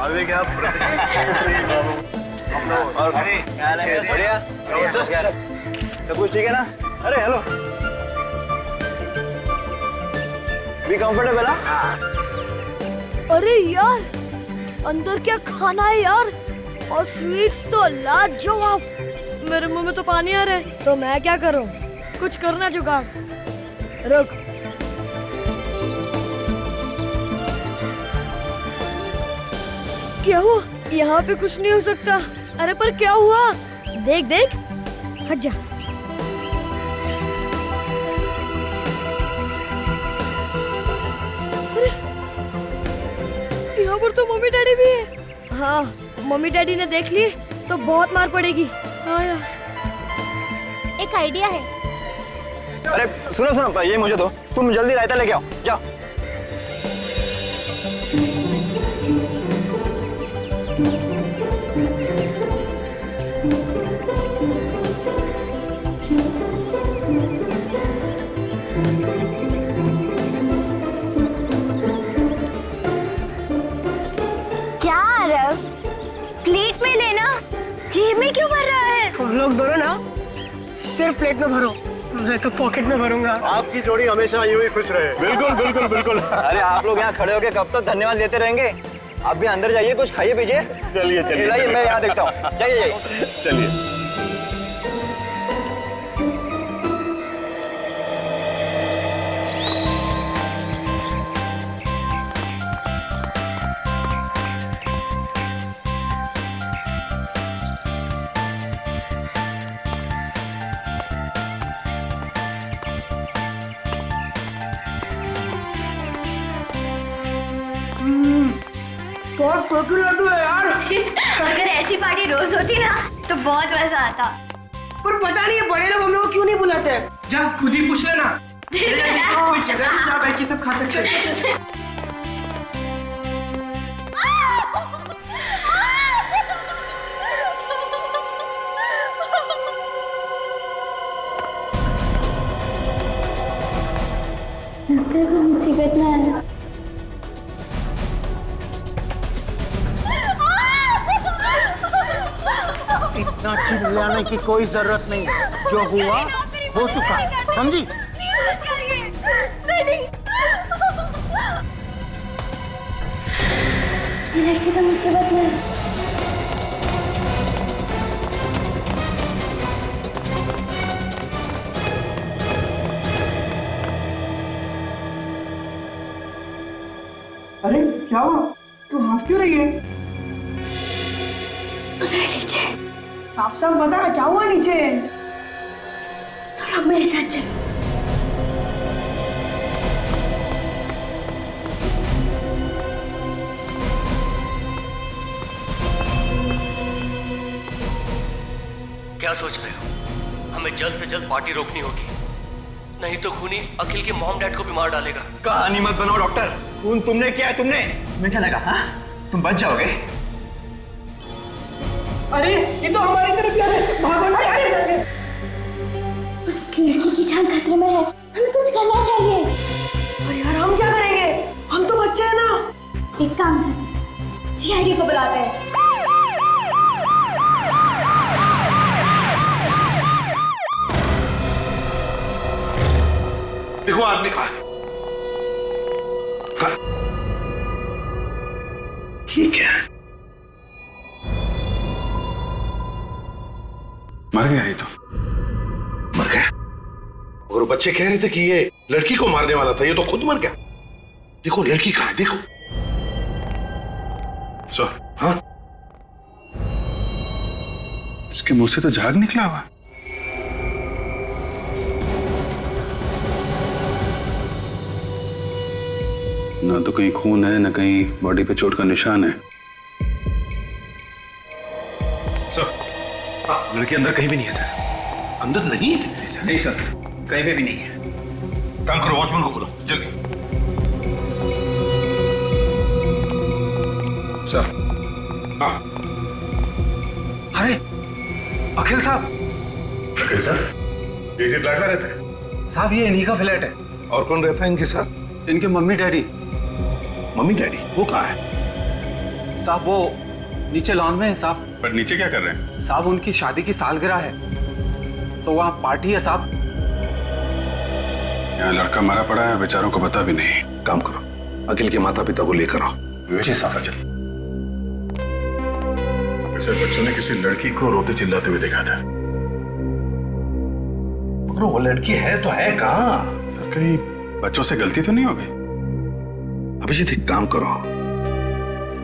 अभी क्या और बढ़िया सब कुछ ठीक है ना? अरे हेलो, भी कंफर्टेबल? हाँ। अरे यार, अंदर क्या खाना है यार, और स्वीट्स तो लाजवाब। मेरे मुंह में तो पानी आ रहा है, तो मैं क्या करूं? कुछ करना जुगाड़। रुक, क्या हुआ? यहाँ पे कुछ नहीं हो सकता। अरे पर क्या हुआ? देख देख, हट जा। अरे यहाँ पर तो मम्मी डैडी भी है। हाँ, मम्मी डैडी ने देख ली तो बहुत मार पड़ेगी। हाँ यार, एक आइडिया है। अरे सुनो सुनो, ये मुझे दो, तुम जल्दी रायता लेके आओ, जाओ। क्या आरव, प्लेट में लेना, जेब में क्यों भर रहा है? तुम लोग दोनों ना सिर्फ प्लेट में भरो, मैं तो पॉकेट में भरूंगा। आपकी जोड़ी हमेशा यूं ही खुश रहे। बिल्कुल बिल्कुल बिल्कुल। अरे आप लोग यहाँ खड़े होके कब तक धन्यवाद देते रहेंगे? आप भी अंदर जाइए, कुछ खाइए पीजिए। चलिए चलिए, लाइए, मैं यहाँ देखता हूँ। जाइए जाइए। चलिए। बहुत प्रोटीन लड्डू है यार। अगर ऐसी पार्टी रोज होती ना तो बहुत मजा आता। पर पता नहीं ये बड़े लोग हम लोग को क्यों नहीं बुलाते? जा खुद ही पूछ लेना। कोई जगह नहीं जहाँ बैठ के सब खा सकते हैं। लगता है कोई मुसीबत में आया। इतना चिल्लाने की कोई जरूरत नहीं, जो हुआ हो चुका, समझी? ये लड़की तो मुसीबत में है। अरे क्या हुआ? तू हंस क्यों रही है? उधर नीचे। साफ साफ बता ना, क्या हुआ नीचे? तुम लोग मेरे साथ चलो। क्या सोच रहे हो? हमें जल्द से जल्द पार्टी रोकनी होगी, नहीं तो खूनी अखिल के मॉम डैड को भी मार डालेगा। कहानी मत बनाओ डॉक्टर, खून तुमने किया है, तुमने। तुम्हें क्या लगा? हाँ, तुम बच जाओगे? अरे ये तो हमारी तरफ जा रहे हैं, भागो ना यार। उस लड़की की जान खतरे में है, हमें कुछ करना चाहिए। अरे यार हम क्या करेंगे? हम तो बच्चे हैं ना। एक काम करते, सीआईडी को बुलाते हैं। देखो आदमी कहाँ है? ये क्या है? मर गया ये तो। मर गया? और बच्चे कह रहे थे कि ये लड़की को मारने वाला था, ये तो खुद मर गया। देखो लड़की कहाँ है, देखो। हाँ, इसके मुंह से तो झाग निकला हुआ। ना तो कहीं खून है, ना कहीं बॉडी पे चोट का निशान है। सर, लड़की अंदर कहीं भी नहीं है सर। अंदर नहीं है? नहीं सर, कहीं पे भी नहीं है। काम करो, वॉचमैन को बुलाओ जल्दी। सर। हाँ। अरे अखिल साहब। अखिल सर, इसी फ्लैट में रहते हैं? साहब ये इन्हीं का फ्लैट है। और कौन रहता है इनके साथ? इनके मम्मी डैडी। मम्मी डैडी वो कहाँ है? साहब वो नीचे लॉन में है साहब। पर नीचे क्या कर रहे हैं? साहब उनकी शादी की सालगिरह है तो वहाँ पार्टी है साहब। यहाँ लड़का मारा पड़ा है, बेचारों को पता भी नहीं। काम करो, अखिल के माता पिता को लेकर आओ। जी साहब। चल। वैसे बच्चों ने किसी लड़की को रोते चिल्लाते हुए देखा था। मगर वो लड़की है तो है कहाँ? सर कहीं बच्चों से गलती तो नहीं हो गई? अभिजीत एक काम करो,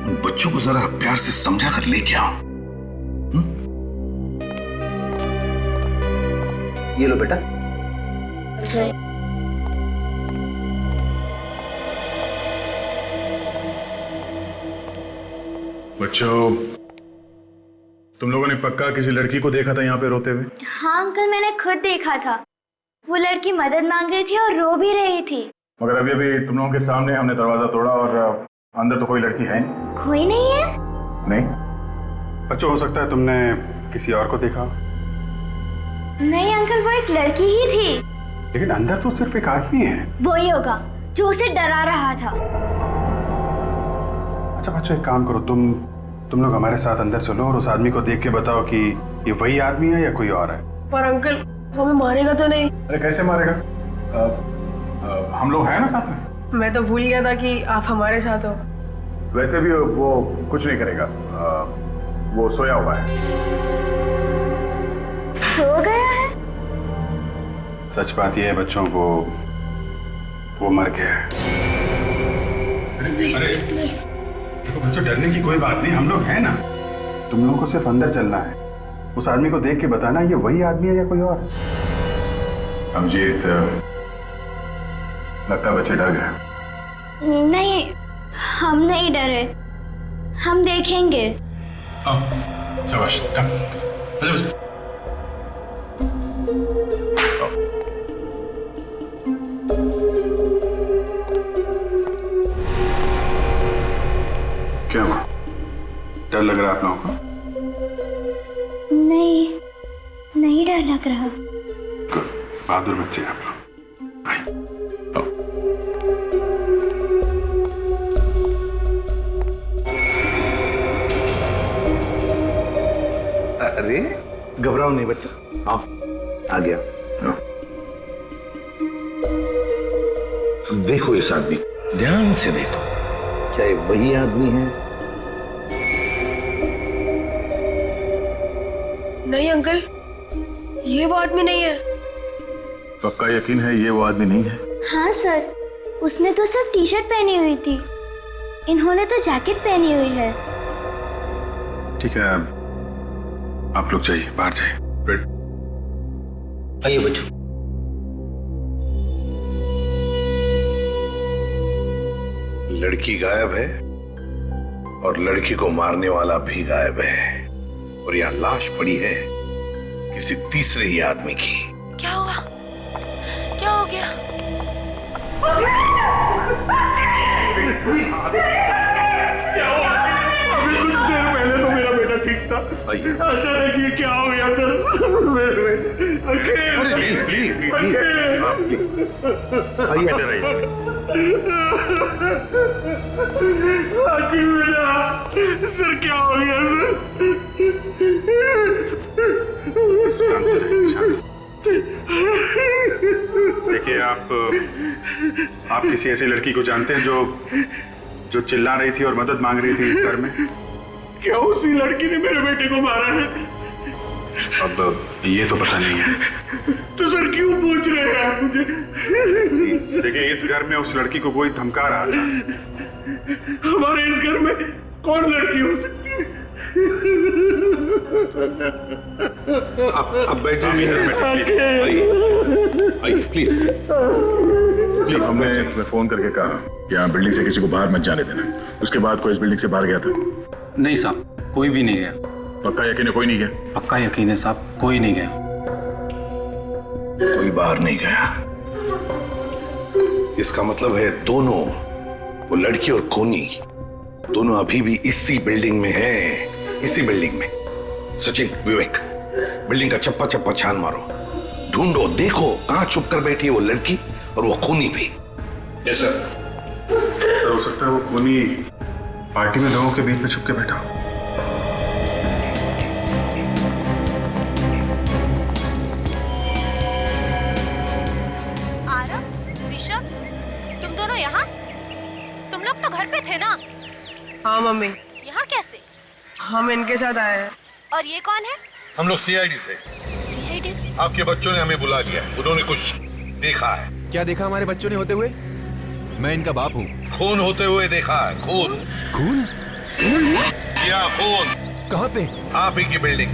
उन बच्चों को जरा प्यार से समझा कर लेके आओ। ये लो बेटा। बच्चों, तुम लोगों ने पक्का किसी लड़की को देखा था यहाँ पे रोते हुए? हाँ अंकल, मैंने खुद देखा था। वो लड़की मदद मांग रही थी और रो भी रही थी। मगर अभी अभी तुम लोगों के सामने हमने दरवाजा तोड़ा और अंदर तो कोई लड़की है नहीं। कोई नहीं है? नहीं बच्चों, हो सकता है तुमने किसी और को देखा। नहीं अंकल, वो एक लड़की ही थी। लेकिन अंदर तो सिर्फ एक आदमी है। वही होगा जो उसे डरा रहा था। अच्छा बच्चों, एक काम करो, तुम लोग हमारे साथ अंदर चलो और उस आदमी को देख के बताओ कि ये वही आदमी है या कोई और है। पर अंकल वो हमें मारेगा तो नहीं? अरे कैसे मारेगा? हम लोग हैं ना साथ में। मैं तो भूल गया था कि आप हमारे साथ हो। वैसे भी वो कुछ नहीं करेगा, वो सोया हुआ है। सो गया है? सच बात यह है बच्चों, वो मर गया है। अरे देखो बच्चों, डरने की कोई बात नहीं, हम लोग हैं ना। तुम लोगों को सिर्फ अंदर चलना है, उस आदमी को देख के बताना ये वही आदमी है या कोई और। अभिजीत, लगता है बच्चे डर गए। नहीं, हम नहीं डरे, हम देखेंगे। शाबाश, क्या हुआ? डर लग रहा है आप लोगों को? नहीं, नहीं डर लग रहा। बहादुर बच्चे आप लोग। आइए, आओ। अरे घबराओ नहीं बच्चा, आओ, आ गया। देखो इस आदमी, ध्यान से देखो, क्या ये वही आदमी है? नहीं अंकल, ये वो आदमी नहीं है। पक्का यकीन है ये वो आदमी नहीं है? हाँ सर, उसने तो सिर्फ टी शर्ट पहनी हुई थी, इन्होंने तो जैकेट पहनी हुई है। ठीक है, आप लोग जाइए, बाहर जाइए। आइए बच्चों। लड़की गायब है और लड़की को मारने वाला भी गायब है, और यहाँ लाश पड़ी है किसी तीसरे ही आदमी की। क्या हुआ? क्या हो गया? पहले तो मेरा बेटा ठीक था, अचानक ये क्या हो गया प्लीज प्लीज आइए। सर क्या हो गया देखिए, आप किसी ऐसी लड़की को जानते हैं जो चिल्ला रही थी और मदद मांग रही थी इस घर में? क्या उसी लड़की ने मेरे बेटे को मारा है? अब ये तो पता नहीं है। तो सर क्यों पूछ रहे हैं आप मुझे? देखिए, इस घर में उस लड़की को कोई धमका रहा था। हमारे इस घर में कौन लड़की हो सकती है? अब बैठिए, आइए प्लीज। जब हमने फोन करके कहा कि यहाँ बिल्डिंग से किसी को बाहर मत जाने देना, उसके बाद कोई इस बिल्डिंग से बाहर गया था? नहीं साहब, कोई भी नहीं गया। पक्का यकीन है कोई नहीं गया? पक्का यकीन है साहब, कोई नहीं गया। कोई बाहर नहीं गया, इसका मतलब है दोनों, वो लड़की और कोनी, दोनों अभी भी इसी बिल्डिंग में हैं, इसी बिल्डिंग में। सचिन, विवेक, बिल्डिंग का चप्पा चप्पा छान मारो, ढूंढो, देखो कहां छुप कर बैठी है वो लड़की और वो खूनी भी। Yes sir. हो सकता है वो खूनी पार्टी में लोगों के बीच में छुप के बैठा हूं। आरव, ऋषभ, तुम दोनों यहाँ? तुम लोग तो घर पे थे ना? हाँ मम्मी, यहाँ कैसे? हम इनके साथ आए हैं। और ये कौन है? हम लोग सीआईडी से। सीआईडी? आपके बच्चों ने हमें बुला लिया है, उन्होंने कुछ देखा है। क्या देखा हमारे बच्चों ने होते हुए? मैं इनका बाप हूँ। खून होते हुए देखा है, खून। खून? क्या खून? कहाँ पे? आप ही की बिल्डिंग।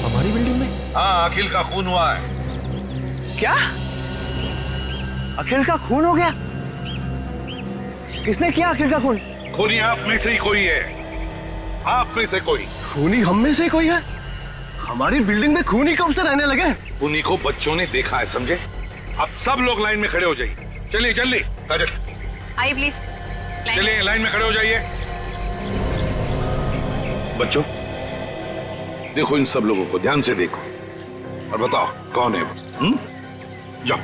हमारी बिल्डिंग में? हाँ, अखिल का खून हुआ है। क्या? अखिल का खून हो गया? किसने किया अखिल का खून? खूनी आप में से ही कोई है, आप में से कोई। खूनी हम में से कोई है? हमारी बिल्डिंग में खूनी कब से रहने लगे? खूनी को बच्चों ने देखा है, समझे? अब सब लोग लाइन में खड़े हो जाइए। चलिए जल्दी, काजल आई प्लीज। चलिए लाइन में खड़े हो जाइए। बच्चों देखो, इन सब लोगों को ध्यान से देखो और बताओ कौन है वो। जाओ।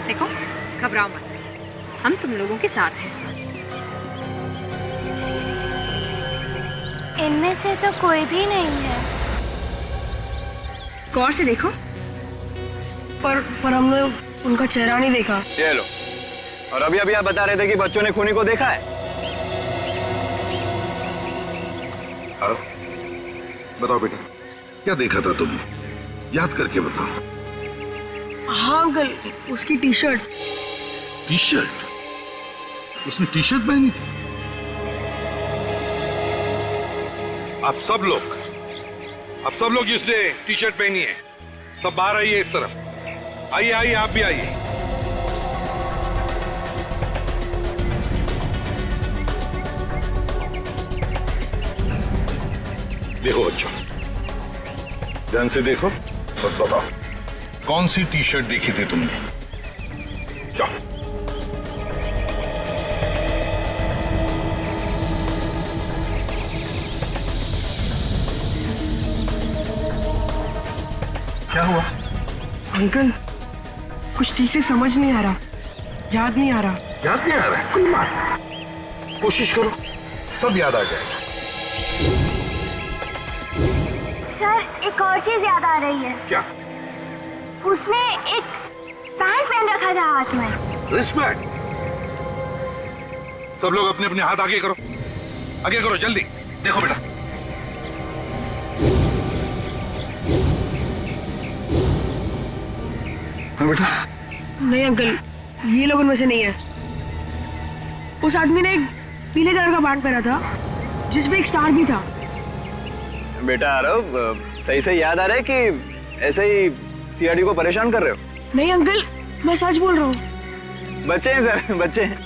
देखो, घबराओ मत, हम तुम लोगों के साथ हैं। इनमें से तो कोई भी नहीं है। गौर से देखो। पर हमने उनका चेहरा नहीं देखा। ये लो। और अभी अभी आप बता रहे थे कि बच्चों ने खूनी को देखा है। बताओ बेटा, क्या देखा था तुमने? याद करके बताओ। हाँ अंकल, उसकी टी शर्ट। T shirt? उसने टी शर्ट पहनी थी? आप सब लोग जिसने टी शर्ट पहनी है, सब बाहर आइए इस तरफ। आइए आइए, आप भी आइए। देखो बच्चों, ध्यान से देखो और बताओ कौन सी टी शर्ट देखी थी तुमने? जाओ। क्या हुआ? अंकल, कुछ ठीक से समझ नहीं आ रहा, याद नहीं आ रहा। याद नहीं आ रहा है? कोई बात नहीं, कोशिश करो, सब याद आ जाएगा। सर, एक और चीज याद आ रही है। क्या? उसने एक बैंड पहन रखा था हाथ में। रिस्पेक्ट। सब लोग अपने अपने हाथ आगे करो, आगे करो जल्दी। देखो बेटा, हाँ बेटा। नहीं अंकल, ये लोग उनमें से नहीं है। उस आदमी ने एक पीले कलर का बैंड पहना था जिसमें एक स्टार भी था। बेटा आरव, सही से याद आ रहा है कि ऐसे ही सीआईडी को परेशान कर रहे हो? नहीं अंकल, मैं सच बोल रहा हूँ। बच्चे हैं सर, बच्चे हैं।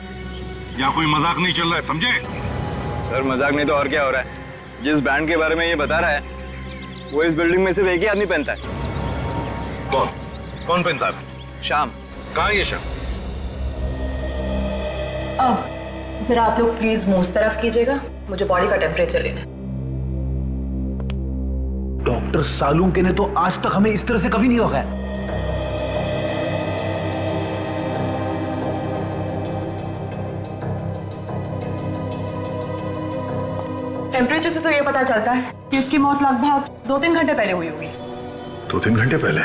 यहाँ कोई मजाक नहीं चल रहा है, समझे? सर मजाक नहीं तो और क्या हो रहा है? जिस बैंड के बारे में ये बता रहा है, वो इस बिल्डिंग में सिर्फ एक ही आदमी पहनता है। कौन पहनता है? शाम। कहाँ है ये शाम? अब जरा आप लोग प्लीज मुंह उस तरफ कीजिएगा, मुझे बॉडी का टेम्परेचर लेना है। डॉक्टर सालुंके ने तो आज तक हमें इस तरह से कभी नहीं रोका। टेम्परेचर से तो ये पता चलता है कि उसकी मौत लगभग 2-3 घंटे पहले हुई होगी। 2-3 घंटे पहले?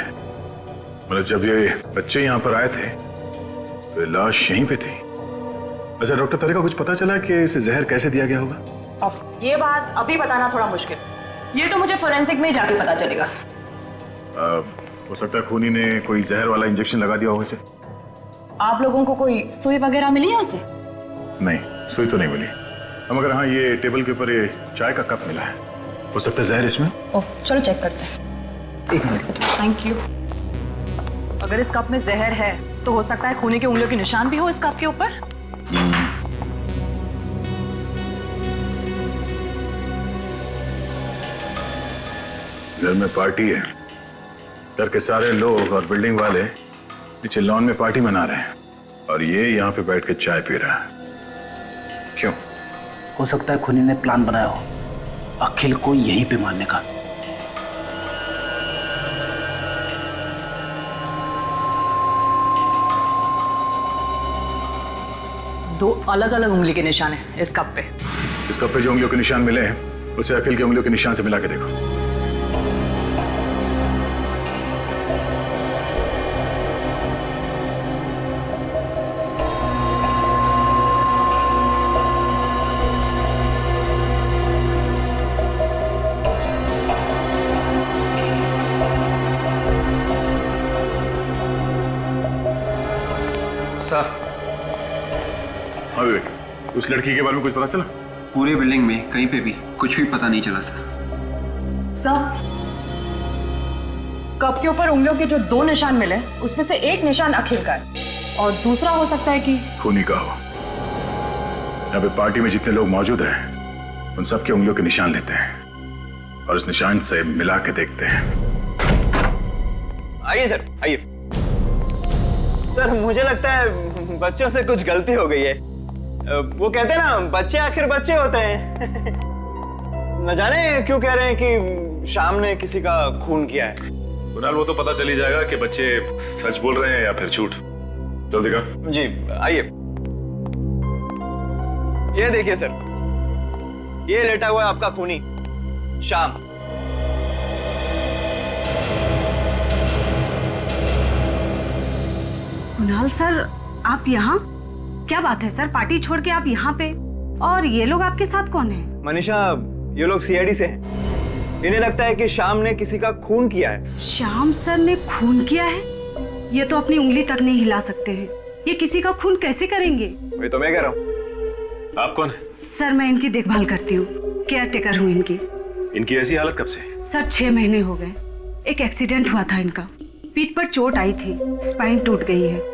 मतलब जब ये बच्चे यहाँ पर आए थे तो ये लाश यहीं पे थी। अच्छा डॉक्टर, तेरे को कुछ पता चला कि इसे जहर कैसे दिया गया होगा? अब ये बात अभी बताना थोड़ा मुश्किल, ये तो मुझे फोरेंसिक में जाके पता चलेगा। हो सकता है खूनी ने कोई जहर वाला इंजेक्शन लगा दिया होगा इसे। आप लोगों को कोई सुई वगैरह मिली है उसे? नहीं, सुई तो नहीं मिली। मगर हाँ, ये टेबल के ऊपर ये चाय का कप मिला है, हो सकता है जहर इसमें। ओह, चलो चेक करते हैं। 1 मिनट। Thank you. अगर इस कप में जहर है तो हो सकता है खूनी की उंगलियों के निशान भी हो इस कप के ऊपर। घर में पार्टी है, घर के सारे लोग और बिल्डिंग वाले पीछे लॉन में पार्टी मना रहे हैं और ये यहाँ पे बैठ के चाय पी रहा है। क्यों? हो सकता है खूनी ने प्लान बनाया हो अखिल को यहीं पे मारने का। 2 अलग-अलग उंगली के निशान हैं इस कप पे। इस कप पे जो उंगलियों के निशान मिले हैं उसे अखिल की उंगलियों के निशान से मिला के देखो। हाँ विवेक, उस लड़की के बारे में कुछ पता चला? पूरी बिल्डिंग में कहीं पे भी कुछ भी पता नहीं चला सर। सर, कप के ऊपर उंगलियों के जो 2 निशान मिले उसमें से एक निशान अखिल का है और दूसरा हो सकता है कि खूनी का हो। यहाँ पे पार्टी में जितने लोग मौजूद हैं उन सबके उंगलियों के निशान लेते हैं और उस निशान से मिला के देखते हैं। आइए सर, आइए। सर मुझे लगता है बच्चों से कुछ गलती हो गई है। वो कहते हैं ना, बच्चे आखिर बच्चे होते हैं। न जाने क्यों कह रहे हैं कि शाम ने किसी का खून किया है। कुणाल, वो तो पता चल ही जाएगा कि बच्चे सच बोल रहे हैं या फिर झूठ। जल्दी कर। जी आइए। ये देखिए सर, ये लेटा हुआ है आपका खूनी शाम। कुणाल सर, आप यहाँ? क्या बात है सर, पार्टी छोड़ के आप यहाँ पे? और ये लोग आपके साथ कौन है? मनीषा, ये लोग सीआईडी से हैं। इन्हें लगता है कि शाम ने किसी का खून किया है। श्याम सर ने खून किया है? ये तो अपनी उंगली तक नहीं हिला सकते हैं। ये किसी का खून कैसे करेंगे? वही तो मैं कह रहा हूँ। आप कौन है? सर मैं इनकी देखभाल करती हूँ, केयर टेकर हूँ इनकी। इनकी ऐसी हालत कब से? सर 6 महीने हो गए। एक एक्सीडेंट हुआ था इनका, पीठ पर चोट आई थी, स्पाइन टूट गई है।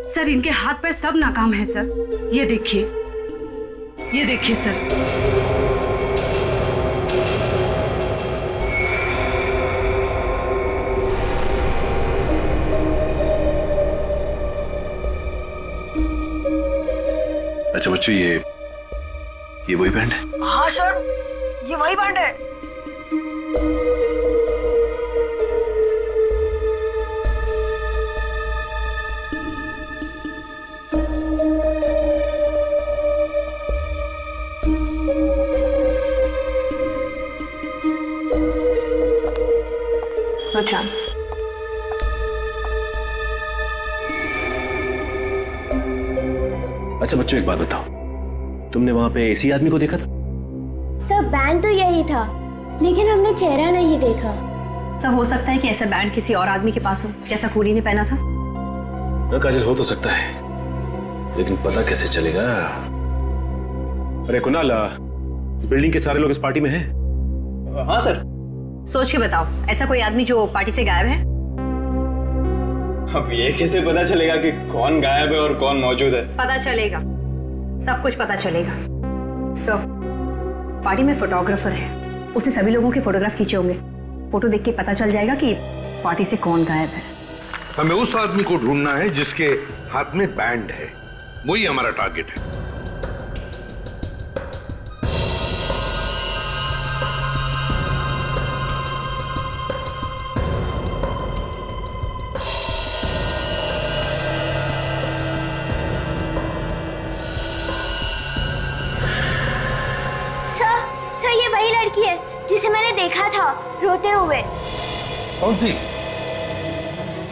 सर इनके हाथ पैर सब नाकाम है सर। ये देखिए, ये देखिए सर। अच्छा बच्चों, ये वही बैंड है? हाँ सर, ये वही बैंड है। No chance. अच्छा बच्चों, एक बात बताओ, तुमने वहां पे इसी आदमी को देखा था? सर बैंड तो यही था, लेकिन हमने चेहरा नहीं देखा। सर हो सकता है कि ऐसा बैंड किसी और आदमी के पास हो, जैसा खूनी ने पहना था। ना काजल, हो तो सकता है, लेकिन पता कैसे चलेगा? अरे कुणाल, इस बिल्डिंग के सारे लोग इस पार्टी में हैं? हाँ सर। सोच के बताओ, ऐसा कोई आदमी जो पार्टी से गायब है? अब ये कैसे पता चलेगा कि कौन गायब है और कौन मौजूद है? पता चलेगा, सब कुछ पता चलेगा। सर पार्टी में फोटोग्राफर है, उसने सभी लोगों के फोटोग्राफ खींचे होंगे। फोटो देख के पता चल जाएगा कि पार्टी से कौन गायब है। हमें उस आदमी को ढूंढना है जिसके हाथ में बैंड है, वही हमारा टारगेट है। सर ये वही लड़की है जिसे मैंने देखा था रोते हुए। कौन सी?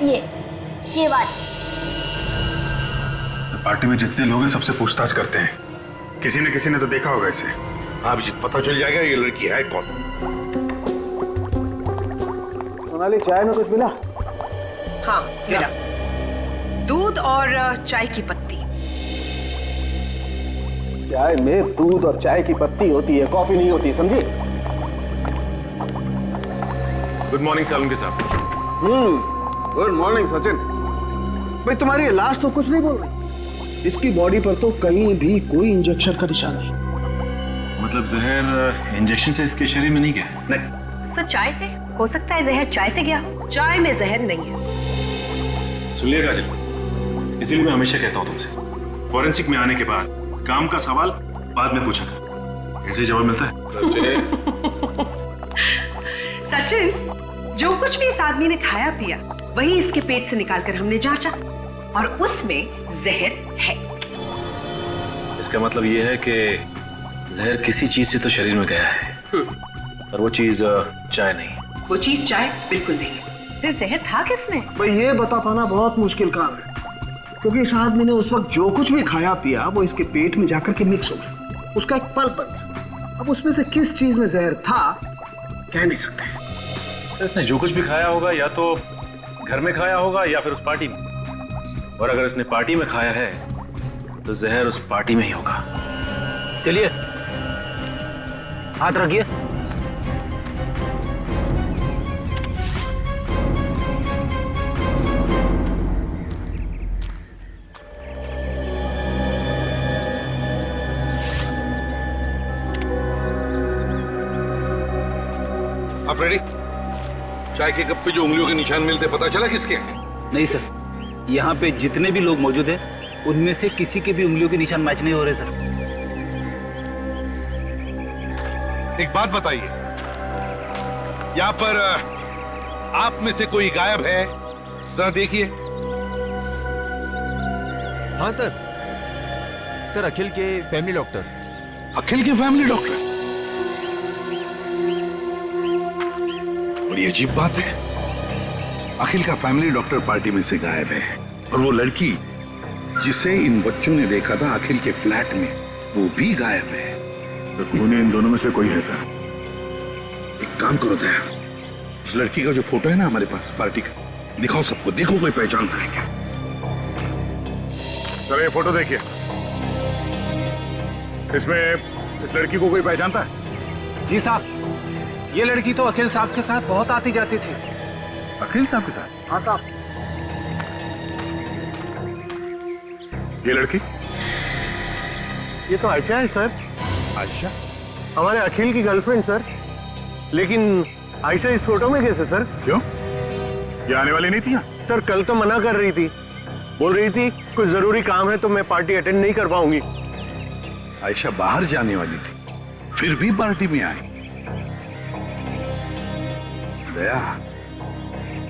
ये बात। पार्टी में जितने लोग हैं सबसे पूछताछ करते हैं, किसी ने तो देखा होगा इसे। हाँ अभिजीत, पता चल जाएगा ये लड़की है कौन। सोनाली, चाय में कुछ मिला? हाँ मिला, दूध और चाय की पत्ती। चाय में दूध और चाय की पत्ती होती है, कॉफी नहीं होती, समझी? गुड मॉर्निंग सालुंके साहब। Good morning Sachin. भाई तुम्हारी लाश तो कुछ नहीं बोल रही। इसकी बॉडी पर तो कहीं भी कोई इंजेक्शन का निशान नहीं। मतलब जहर इंजेक्शन से इसके शरीर में नहीं गया? नहीं सर, चाय से हो सकता है जहर चाय से गया। चाय में जहर नहीं है। सुनिए काजल, इसीलिए मैं हमेशा कहता हूँ तुमसे, फॉरेंसिक में आने के बाद काम का सवाल बाद में पूछा कर। ऐसे ही जवाब मिलता है। सचिन, जो कुछ भी इस आदमी ने खाया पिया वही इसके पेट से निकालकर हमने जांचा और उसमें जहर है। इसका मतलब ये है कि जहर किसी चीज से तो शरीर में गया है, और वो चीज चाय नहीं। वो चीज चाय बिल्कुल नहीं है। फिर जहर था किसमें? भाई ये बता पाना बहुत मुश्किल काम है, क्योंकि इस आदमी ने उस वक्त जो कुछ भी खाया पिया वो इसके पेट में जाकर के मिक्स हो गया, उसका एक पल्प बन गया। अब उसमें से किस चीज में जहर था कह नहीं सकते। सर इसने जो कुछ भी खाया होगा या तो घर में खाया होगा या फिर उस पार्टी में, और अगर इसने पार्टी में खाया है तो जहर उस पार्टी में ही होगा। चलिए हाथ रखिए। आप रेडी? चाय के कप पे जो उंगलियों के निशान मिलते पता चला किसके? नहीं सर, यहाँ पे जितने भी लोग मौजूद हैं उनमें से किसी के भी उंगलियों के निशान मैच नहीं हो रहे सर। एक बात बताइए, यहाँ पर आप में से कोई गायब है? जरा देखिए। हाँ सर, सर अखिल के फैमिली डॉक्टर। अखिल के फैमिली डॉक्टर? बड़ी अजीब बात है, अखिल का फैमिली डॉक्टर पार्टी में से गायब है, और वो लड़की जिसे इन बच्चों ने देखा था अखिल के फ्लैट में वो भी गायब है। तो खूनी इन दोनों में से कोई है सर। एक काम करो दया, उस लड़की का जो फोटो है ना हमारे पास पार्टी का, दिखाओ सबको, देखो कोई पहचानता है क्या। सर ये फोटो देखिए, इसमें इस लड़की को कोई पहचानता है? जी साहब, ये लड़की तो अखिल साहब के साथ बहुत आती जाती थी। अखिल साहब के साथ? हाँ साहब। ये लड़की? ये तो आयशा है सर। आयशा? हमारे अखिल की गर्लफ्रेंड सर। लेकिन आयशा इस फोटो में कैसे सर? क्यों, ये आने वाली नहीं थी यहाँ? सर कल तो मना कर रही थी, बोल रही थी कुछ जरूरी काम है तो मैं पार्टी अटेंड नहीं कर पाऊंगी। आयशा बाहर जाने वाली थी, फिर भी पार्टी में आई। दया,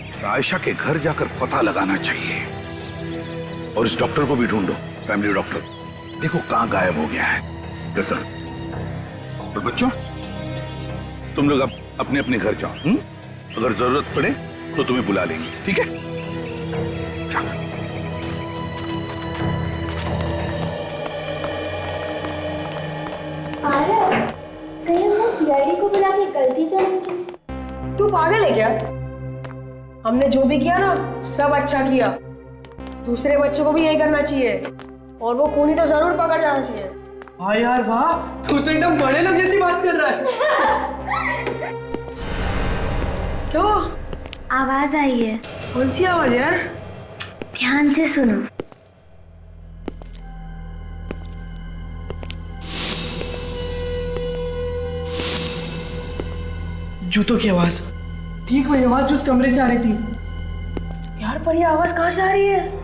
इस आयशा के घर जाकर पता लगाना चाहिए, और इस डॉक्टर को भी ढूंढो, फैमिली डॉक्टर। देखो कहां गायब हो गया है। सर, और बच्चों तुम लोग अब अपने अपने घर जाओ। अगर जरूरत पड़े तो तुम्हें बुला लेंगे, ठीक है? चलो। कहीं हमने सीआईडी को बुला के गलती तो नहीं की? तू पागल है क्या? हमने जो भी किया ना सब अच्छा किया। दूसरे बच्चों को भी यही करना चाहिए, और वो खूनी तो जरूर पकड़ जाना चाहिए। हाँ यार वाह, तू तो एकदम बड़े लोग जैसी बात कर रहा है। क्यों? आवाज आई है। कौन सी आवाज यार? ध्यान से सुनो। जूतों की आवाज। ठीक वही आवाज जो उस कमरे से आ रही थी। यार पर ये आवाज कहाँ से आ रही है?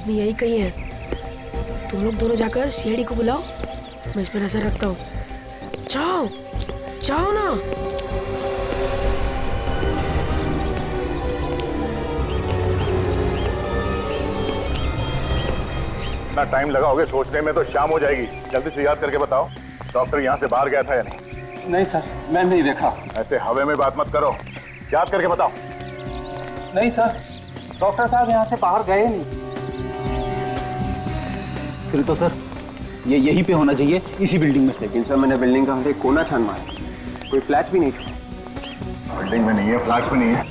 यही कहीं है। तुम लोग दोनों जाकर सीआईडी को बुलाओ, मैं इस पर नजर रखता हूँ। जाओ जाओ ना। इतना टाइम लगाओगे सोचने में तो शाम हो जाएगी। जल्दी से याद करके बताओ, डॉक्टर यहाँ से बाहर गया था या नहीं? नहीं सर, मैं नहीं देखा। ऐसे हवे में बात मत करो, याद करके बताओ। नहीं सर, डॉक्टर साहब यहाँ से बाहर गए नहीं। फिर तो सर ये यहीं पे होना चाहिए, इसी बिल्डिंग में। लेकिन सर मैंने बिल्डिंग का हर एक कोना छान मारा, कोई फ्लैट भी नहीं था। बिल्डिंग में नहीं है, फ्लैट में नहीं है,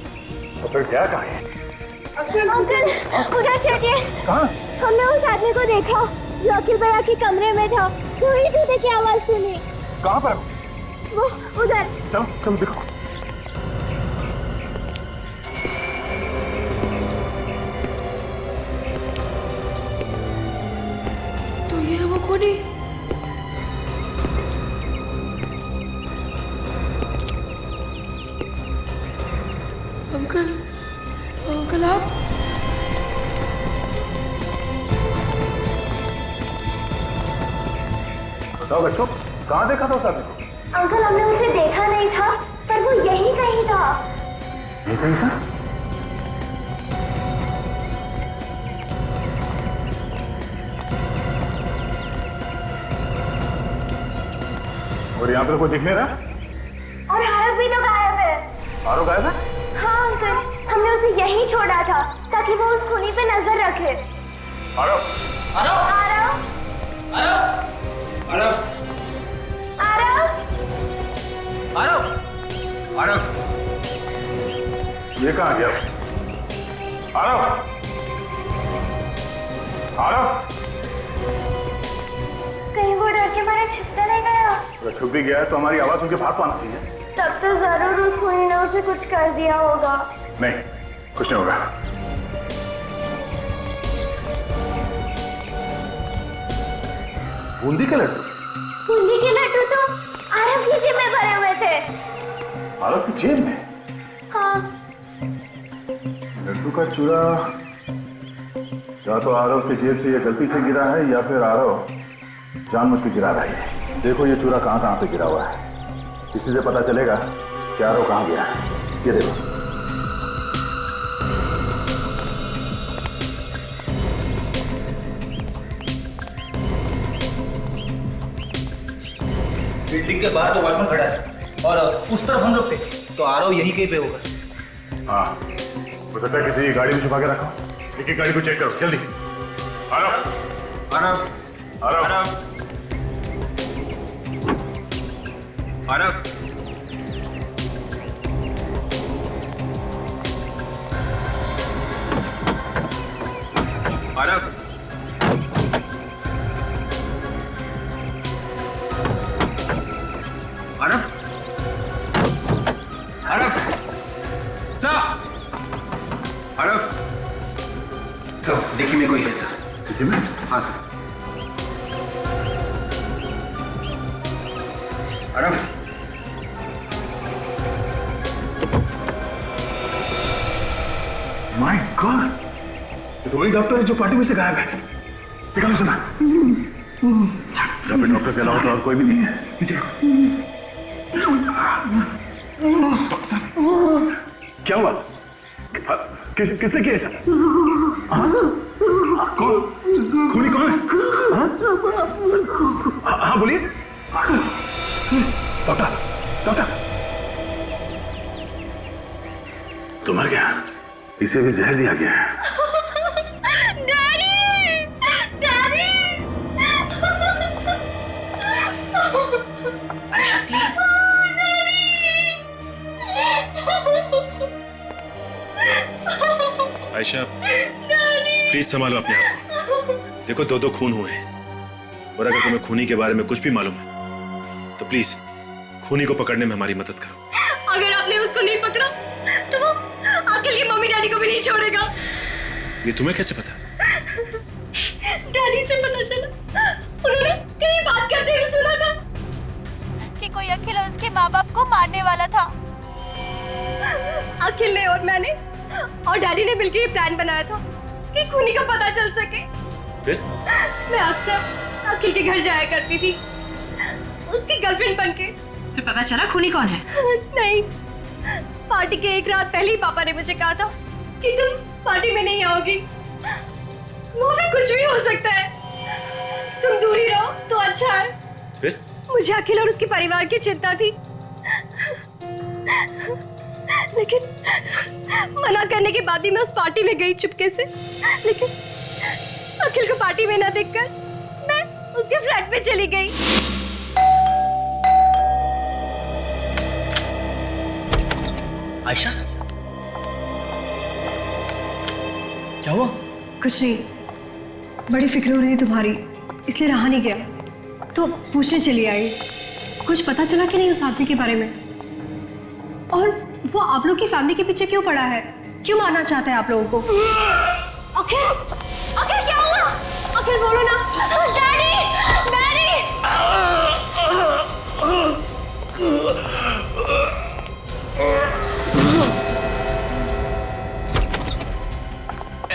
तो फिर क्या कहा है? अंकल उधर चलिए। कहाँ? हमने उस आदमी को देखा जो अखिल भैया के कमरे में था। वही जूते की आवाज सुनी। कहाँ पर? वो उधर। चलो चलो देखो। तो ये वो खूनी। अंकल अंकल आप बताओ बच्चों, कहाँ देखा था उस आदमी को? अंकल हमने उसे देखा नहीं था, पर वो यहीं कहीं था। ये कहीं था? और यहाँ पर कोई दिख नहीं रहा? और आरव भी तो गायब है। आरव गायब है? हाँ अंकल, हमने उसे यहीं छोड़ा था ताकि वो उस खूनी पे नजर रखे। आरव! आरव! आरव! आरव! आरव! आरव! आरव! ये कहाँ गया? आरव! आरव! कहीं वो डर के मारे छिप तो नहीं गया? अगर छुप भी गया है तो हमारी आवाज उनके पास आना चाहिए। तब तो जरूर उस खूनी ने उसे कुछ कर दिया होगा। नहीं, कुछ नहीं होगा। बूंदी के लड्डू? बूंदी के लड्डू तो आरव की जेब में भरे हुए थे। आरव की जेब में? हाँ। लड्डू का चूरा या तो आरव की जेब से ये गलती से गिरा है या फिर आरव जानबूझ के गिरा रहा है। देखो ये चूरा कहाँ कहाँ पे गिरा हुआ है, इसी से पता चलेगा कि आरव कहाँ गया है। ये देखो। बिल्डिंग के बाहर तो वॉचमैन खड़ा है और उस तरफ हम लोग थे, तो आरव यहीं कहीं पे होगा। हाँ, हो सकता है किसी गाड़ी में छुपा के रखा। एक एक गाड़ी को चेक करो जल्दी। आरव! आरव! आरव! आरव! आरव! आरव! आरव! आरव! तो देखिए में कोई है सर। देखिए में? हाँ सर। आरव! माय गॉड, ये तो वही डॉक्टर है जो पार्टी में से गायब है। देखा नहीं सुना? यहाँ पे डॉक्टर के अलावा तो और कोई भी नहीं है। पीछे डॉक्टर साहब, क्या हुआ? किसने किया ऐसा? कौन? खूनी कौन है? हाँ बोलिए। डॉक्टर, डॉक्टर, तो मर गया, इसे भी जहर दिया गया है। Daddy! Daddy! Please. Ayesha, please संभालो अपने आप को। देखो दो दो खून हुए हैं, और अगर तुम्हें खूनी के बारे में कुछ भी मालूम है तो प्लीज खूनी को पकड़ने में हमारी मदद करो। अगर आपने उसको नहीं पकड़ा तो वो अखिल की मम्मी डैडी को भी नहीं छोड़ेगा। ये तुम्हें कैसे पता? डैडी से पता चला, उन्होंने कहीं बात करते हुए सुना था कि कोई अखिल और उसके माँ बाप को मारने वाला था। अखिल ने और मैंने और डैडी ने मिलकर ये प्लान बनाया था कि खूनी का पता चल सके। फिर? मैं अक्सर अखिल के घर जाया करती थी, उसकी गर्लफ्रेंड बनके। फिर पता चला खूनी कौन है? नहीं, पार्टी के एक रात पहले ही पापा ने मुझे कहा था कि तुम पार्टी में नहीं आओगी। वो भी कुछ भी हो सकता है, तुम दूर ही रहो तो अच्छा है। फिर? मुझे अखिल और उसके परिवार की चिंता थी। लेकिन मना करने के बाद भी मैं उस पार्टी में गई चुपके से। लेकिन अखिल को पार्टी में ना देखकर मैं उसके फ्लैट पे चली गई। आयशा, क्या हुआ? कुछ नहीं, बड़ी फिक्र हो रही है तुम्हारी, इसलिए रहा नहीं गया, तो पूछने चली आई। कुछ पता चला कि नहीं उस आदमी के बारे में? और वो आप लोग की फैमिली के पीछे क्यों पड़ा है? क्यों मारना चाहता है आप लोगों को? अखिल, अखिल क्या हुआ? अखिल बोलो ना। Daddy, daddy.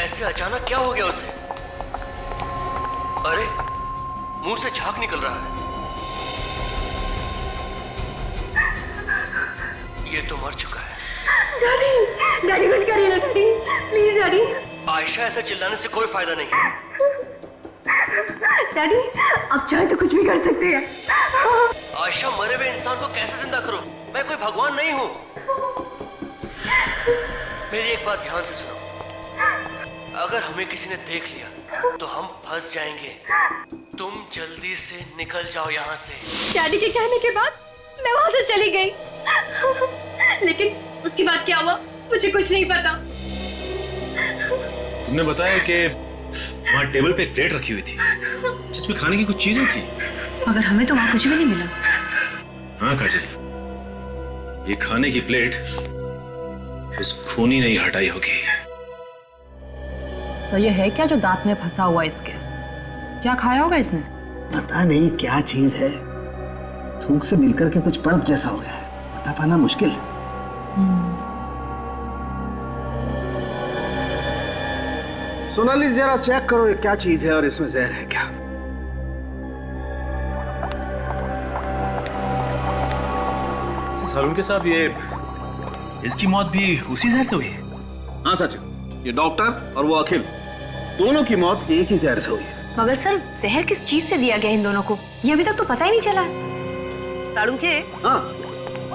ऐसे अचानक क्या हो गया उसे? अरे मुंह से झाग निकल रहा है। ये तो मर चुका है। डैडी, डैडी कुछ करिए ना डैडी, प्लीज डैडी। आयशा, ऐसा चिल्लाने से कोई फायदा नहीं है। डैडी आप चाहे तो कुछ भी कर सकते हैं। आयशा, मरे हुए इंसान को कैसे जिंदा करूं? मैं कोई भगवान नहीं हूं। मेरी एक बात ध्यान से सुनो, अगर हमें किसी ने देख लिया तो हम फंस जाएंगे। तुम जल्दी से निकल जाओ यहाँ से। डैडी के कहने के बाद मैं वहां से चली गई। लेकिन उसके बाद क्या हुआ मुझे कुछ नहीं पता। तुमने बताया कि वहाँ टेबल पे एक प्लेट रखी हुई थी जिसमें खाने की कुछ चीजें थी। मगर हमें तो वहाँ कुछ भी नहीं मिला। हाँ काजल, ये खाने की प्लेट उस खूनी ने ही हटाई होगी। सर ये है क्या जो दांत में फंसा हुआ इसके? क्या खाया होगा इसने? पता नहीं क्या चीज है, थूक से मिलकर के कुछ पल्प जैसा हो गया है, बता पाना मुश्किल है। सोनाली जरा चेक करो ये क्या चीज है और इसमें जहर है क्या। सालुंके साहब, ये इसकी मौत भी उसी जहर से हुई है? हाँ सचिन, ये डॉक्टर और वो अखिल दोनों की मौत एक ही जहर से हुई है। मगर सर जहर किस चीज से दिया गया इन दोनों को, ये अभी तक तो पता ही नहीं चला। सालुंके, हाँ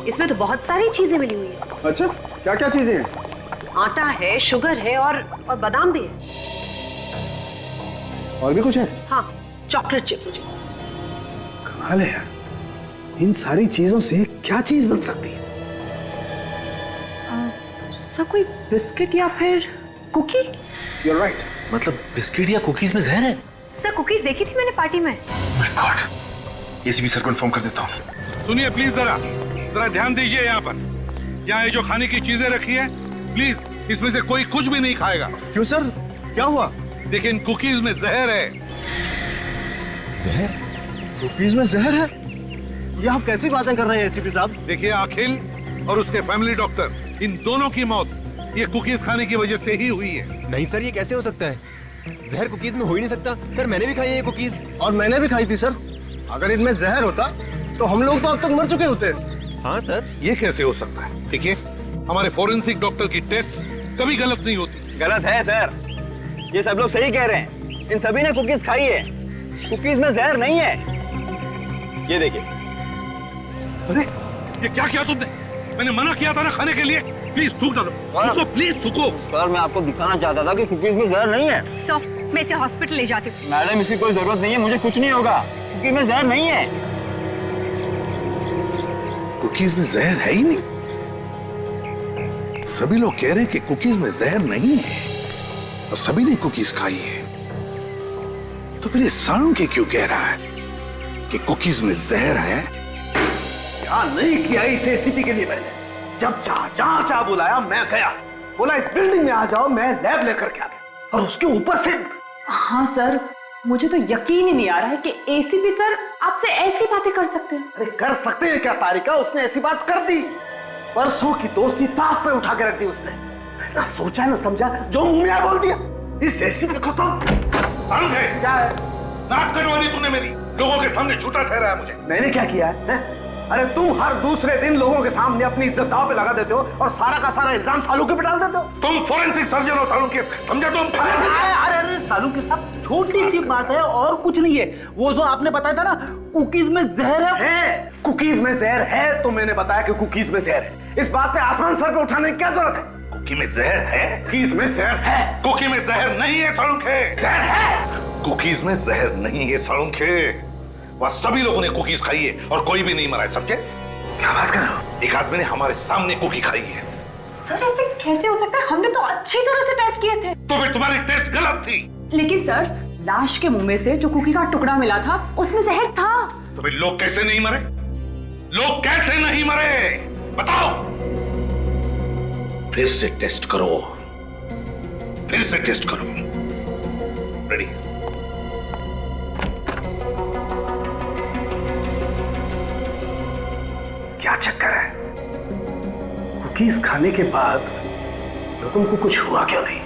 इसमें तो बहुत सारी चीजें मिली हुई है। अच्छा, क्या क्या चीजें हैं? आटा है, शुगर है और बादाम भी है। और भी कुछ है? हाँ, चॉकलेट चिप। कमाल है यार, इन सारी चीजों से क्या चीज बन सकती है? सर कोई बिस्किट या फिर कुकी? You're right. मतलब बिस्किट या कुकीज में जहर है? सर कुकीज देखी थी मैंने पार्टी में। My God, एसीपी सर को इन्फॉर्म कर देता हूँ। सुनिए प्लीज, जरा ध्यान दीजिए। यहाँ पर यहाँ ये जो खाने की चीजें रखी है, प्लीज इसमें से कोई कुछ भी नहीं खाएगा। क्यों सर, क्या हुआ? देखिए इन कुकीज में जहर है। जहर? कुकीज में जहर है? ये आप कैसी बातें कर रहे हैं एसीपी साहब? देखिए अखिल और उसके फैमिली डॉक्टर, इन दोनों की मौत ये कुकीज खाने की वजह से ही हुई है। नहीं सर, ये कैसे हो सकता है? जहर कुकीज में हो ही नहीं सकता। सर मैंने भी खाई है ये कुकीज। और मैंने भी खाई थी सर। अगर इनमें जहर होता तो हम लोग तो अब तक मर चुके होते। हाँ सर। ये कैसे हो सकता है? देखिए हमारे फोरेंसिक डॉक्टर की टेस्ट कभी गलत नहीं होती। गलत है सर, ये सब लोग सही कह रहे हैं। इन सभी ने कुकीज खाई है, कुकीज में जहर नहीं है। ये देखिए। अरे ये क्या किया तुमने? मैंने मना किया था ना खाने के लिए। प्लीज थूक डालो, थूको प्लीज थूको। सर मैं आपको दिखाना चाहता था कि कुकीज में जहर नहीं है। सो मैं इसे हॉस्पिटल ले जाती हूँ। मैडम इसकी कोई जरूरत नहीं है, मुझे कुछ नहीं होगा, कुकीज में जहर नहीं है। कुकीज में जहर है ही नहीं। सभी लोग कह रहे हैं कि कुकीज में जहर नहीं है और सभी ने कुकीज खाई है। तो फिर ये सालुंके क्यों कह रहा है कि कुकीज में जहर है? क्या नहीं किया इस एसीपी के लिए मैंने। जब जहां बुलाया मैं गया, बोला इस बिल्डिंग में आ जाओ, मैं लैब लेकर के आ गया। और उसके ऊपर से हाँ सर, मुझे तो यकीन ही नहीं आ रहा है कि एसीपी सर आपसे ऐसी बातें कर सकते हैं। अरे कर सकते हैं क्या तारिका, उसने ऐसी बात कर दी। परसों की दोस्ती ताक पे उठा के रख दी उसने। ना सोचा ना समझा, जो मुंह में बोल दिया। इस एसीपी को तो क्या है? नाक कटवा दी तूने मेरी, लोगों के सामने झूठा ठहराया मुझे। मैंने क्या किया है? अरे तुम हर दूसरे दिन लोगों के सामने अपनी इज्जत दांव पे लगा देते हो और सारा का सारा इल्जाम सालुंके पे डाल देते हो। तुम फोरेंसिक सर्जन हो सालुंके, समझे तुम? अरे सालुंके साहब छोटी सी बात है और कुछ नहीं है। वो जो आपने बताया था ना कुकीज में जहर है। कुकीज में जहर है तो मैंने बताया कि कुकीज में जहर है। इस बात पे आसमान सर पे उठाने की क्या जरूरत है? कुकी में जहर है? कुकीज में जहर है। कुकी में जहर नहीं है सड़ूखे। जहर है। कुकीज में जहर नहीं है सड़ूखे। वह सभी लोगों ने कुकीज खाई है और कोई भी नहीं मरा है, समझे? क्या बात कर रहे हो? एक आदमी ने हमारे सामने कुकी खाई है। सर ऐसे कैसे हो सकता है? हमने तो अच्छी तरह से टेस्ट किए थे। तो फिर तुम्हारी टेस्ट गलत थी। लेकिन सर लाश के मुंह में से जो कुकी का टुकड़ा मिला था उसमें जहर था। तो फिर लोग कैसे नहीं मरे? लोग कैसे नहीं मरे बताओ? फिर से टेस्ट करो, फिर से टेस्ट करो। रेडी? क्या चक्कर है? कुकीज खाने के बाद लोगों को कुछ हुआ क्यों नहीं?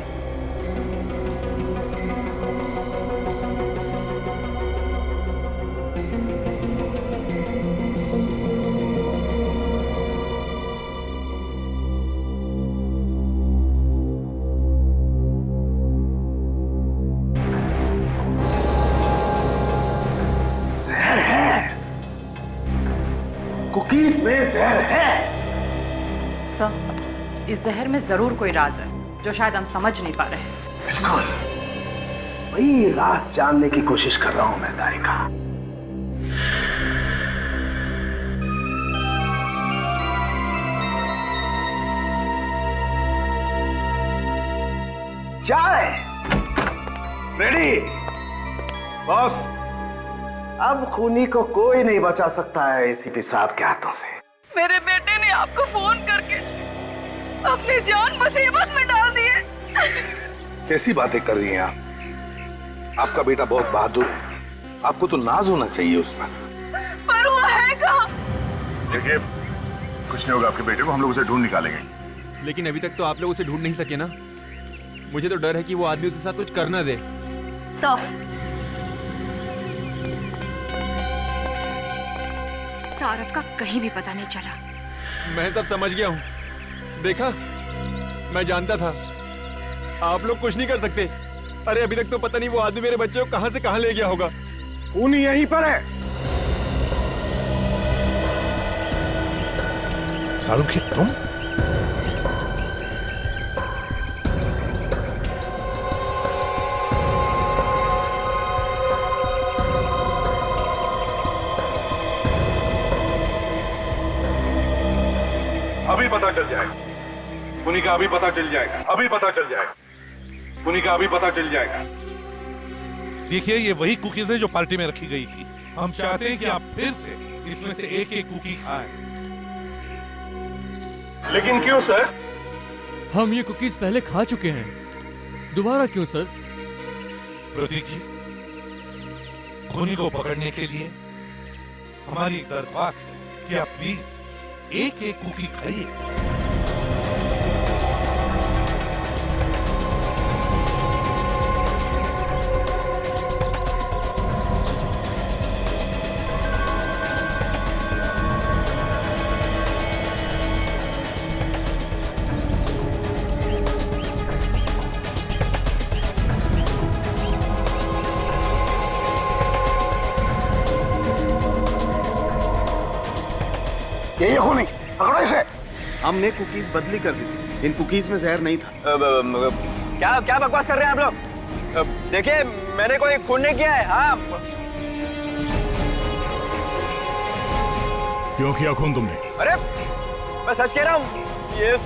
जहर है। कुकीज में जहर है। सर इस जहर में जरूर कोई राज है जो शायद हम समझ नहीं पा रहे हैं। बिल्कुल वही राज जानने की कोशिश कर रहा हूं मैं तारिका। चाय रेडी? बॉस अब खूनी को कोई नहीं बचा सकता है एसीपी साहब के हाथों से। मेरे बेटे ने आपको फोन करके अपनी जान मुसीबत में डाल दी है। कैसी बातें कर रही हैं आप? आपका बेटा बहुत बहादुर है, आपको तो नाज होना चाहिए उस पर वो है कहाँ? देखिए कुछ नहीं होगा आपके बेटे को, हम लोग उसे ढूंढ निकालेंगे। लेकिन अभी तक तो आप लोग उसे ढूंढ नहीं सके ना। मुझे तो डर है कि वो आदमी उसके साथ कुछ कर ना दे। सौरभ का कहीं भी पता नहीं चला। मैं सब समझ गया हूँ। देखा, मैं जानता था आप लोग कुछ नहीं कर सकते। अरे अभी तक तो पता नहीं वो आदमी मेरे बच्चे को कहां से कहां ले गया होगा। खूनी यहीं पर है। सारुखी तुम? अभी पता चल जाएगा खूनी का, अभी पता चल जाएगा, अभी पता चल जाएगा खूनी का, अभी पता चल जाएगा। देखिए ये वही कुकीज है जो पार्टी में रखी गई थी। हम चाहते हैं कि आप फिर से इसमें से एक एक कुकी खाएं। लेकिन क्यों सर? हम ये कुकीज पहले खा चुके हैं, दोबारा क्यों सर? प्रतीक जी, खूनी को पकड़ने के लिए हमारी एक दरख्वास्त है कि आप प्लीज एक एक कुकी खाइए। ये खूनी पकड़ो इसे। हमने कुकीज बदली कर दी थी, इन कुकीज में जहर नहीं था। क्या क्या बकवास कर रहे हैं आप लोग? देखिए मैंने कोई खून नहीं किया है। हाँ क्यों किया खून तुमने? अरे मैं सच कह रहा हूँ, ये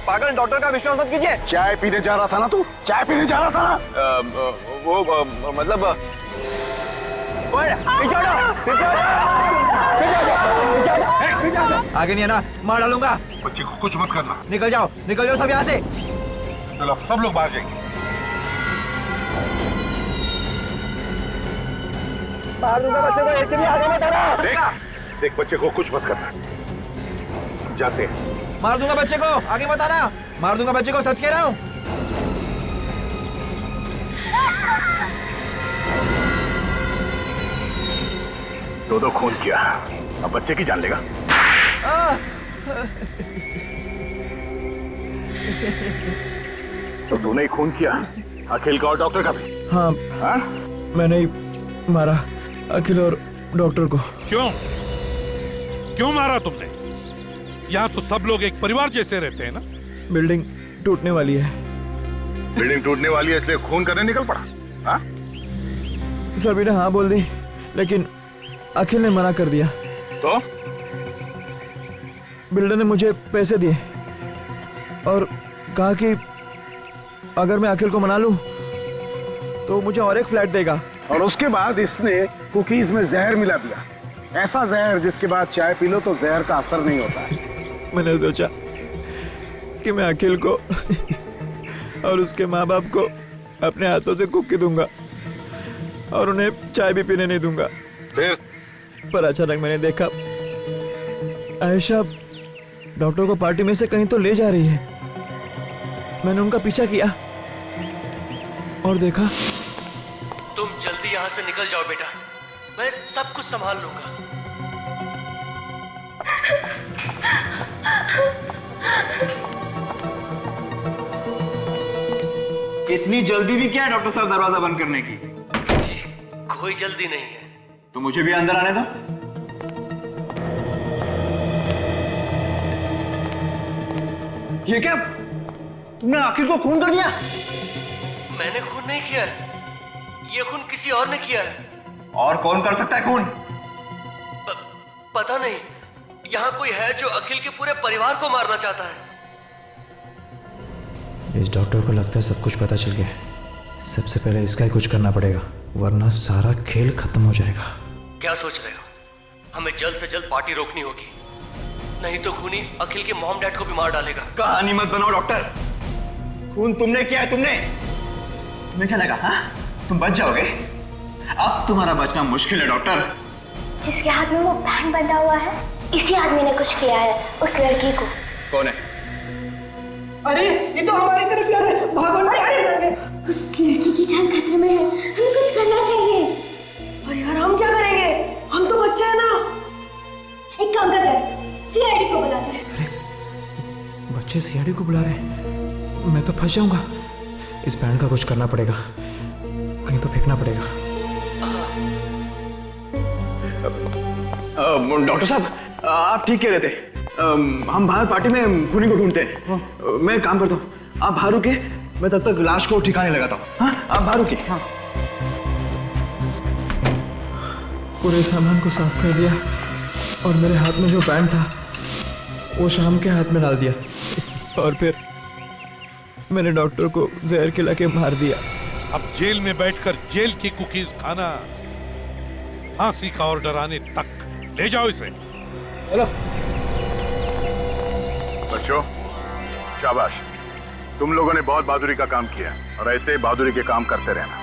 पागल डॉक्टर का विश्वास मत कीजिए। चाय पीने जा रहा था ना तू? चाय पीने जा रहा था ना? वो मतलब आगे नहीं आना, मार डालूंगा। बच्चे को कुछ मत करना। निकल जाओ सब यहाँ से। चलो सब लोग बाहर जाएंगे। मार दूंगा बच्चे को, एक भी आगे मत आना। देख बच्चे को कुछ मत करना। जाते हैं। मार दूंगा बच्चे को, आगे मत आना। मार दूंगा बच्चे को, सच कह रहा हूँ। दो खून किया, अब बच्चे की जान लेगा। तो तूने ही खून किया, अखिल का और डॉक्टर का भी? हाँ। हाँ? मैंने ही मारा अखिल और डॉक्टर को। क्यों क्यों मारा तुमने? यहाँ तो सब लोग एक परिवार जैसे रहते हैं ना। बिल्डिंग टूटने वाली है। बिल्डिंग टूटने वाली है इसलिए खून करने निकल पड़ा? हाँ? सभी ने हाँ बोल दी, लेकिन अखिल ने मना कर दिया। तो बिल्डर ने मुझे पैसे दिए और कहा कि अगर मैं अखिल को मना लूं तो मुझे और एक फ्लैट देगा। और उसके बाद इसने कुकीज में जहर मिला दिया, ऐसा जहर जिसके बाद चाय पी लो तो जहर का असर नहीं होता है। मैंने सोचा कि मैं अखिल को और उसके माँ बाप को अपने हाथों से कुकी दूंगा और उन्हें चाय भी पीने नहीं दूंगा। पर अचानक मैंने देखा आयशा डॉक्टर को पार्टी में से कहीं तो ले जा रही है। मैंने उनका पीछा किया और देखा। तुम जल्दी यहाँ से निकल जाओ बेटा, मैं सब कुछ संभाल लूंगा। इतनी जल्दी भी क्या है डॉक्टर साहब दरवाजा बंद करने की? जी कोई जल्दी नहीं है। तो मुझे भी अंदर आने दो। ये क्या, तुमने अखिल को खून कर दिया? मैंने खून नहीं किया है, ये खून किसी और ने किया है। और कौन कर सकता है खून? पता नहीं, यहाँ कोई है जो अखिल के पूरे परिवार को मारना चाहता है। इस डॉक्टर को लगता है सब कुछ पता चल गया। सबसे पहले इसका ही कुछ करना पड़ेगा, वरना सारा खेल खत्म हो जाएगा। क्या सोच रहे हो? हमें जल्द से जल्द पार्टी रोकनी होगी, नहीं तो खूनी अखिल के मॉम डैड को भी मार डालेगा। कहानी मत बनाओ डॉक्टर, खून तुमने किया है। तुम्हें क्या लगा हाँ? तुम बच जाओगे? अब तुम्हारा बचना मुश्किल है डॉक्टर। जिसके हाथ में वो बैंड बंधा हुआ है, इसी आदमी ने कुछ किया है उस लड़की को। कौन है? अरे ये तो हमारी तरफ आ रहा है, भागो। अरे उस लड़की की जान खतरे में है, हमें कुछ करना चाहिए। और यार हम क्या करेंगे? हम तो बच्चे हैं ना। एक काम करते हैं, सीआईडी को बुलाते हैं। बच्चे सीआईडी को बुला रहे हैं? मैं तो फंस जाऊंगा। इस बैंड का कुछ करना पड़ेगा, कहीं तो फेंकना पड़ेगा। डॉक्टर साहब आप ठीक कह रहे थे। हम बाहर पार्टी में खूनी को ढूंढते हैं। मैं एक काम करता हूँ, आप बाहर रुके, मैं तब तक लाश को ठिकाने लगाता हूँ। हाँ आप बाहर रुके। हाँ पूरे सामान को साफ कर दिया और मेरे हाथ में जो बैंड था वो शाम के हाथ में डाल दिया और फिर मैंने डॉक्टर को जहर खिला के मार दिया। अब जेल में बैठकर जेल की कुकीज खाना, फांसी का ऑर्डर आने तक। ले जाओ इसे। हेलो बच्चों, शाबाश, तुम लोगों ने बहुत बहादुरी का काम किया और ऐसे बहादुरी के काम करते रहना।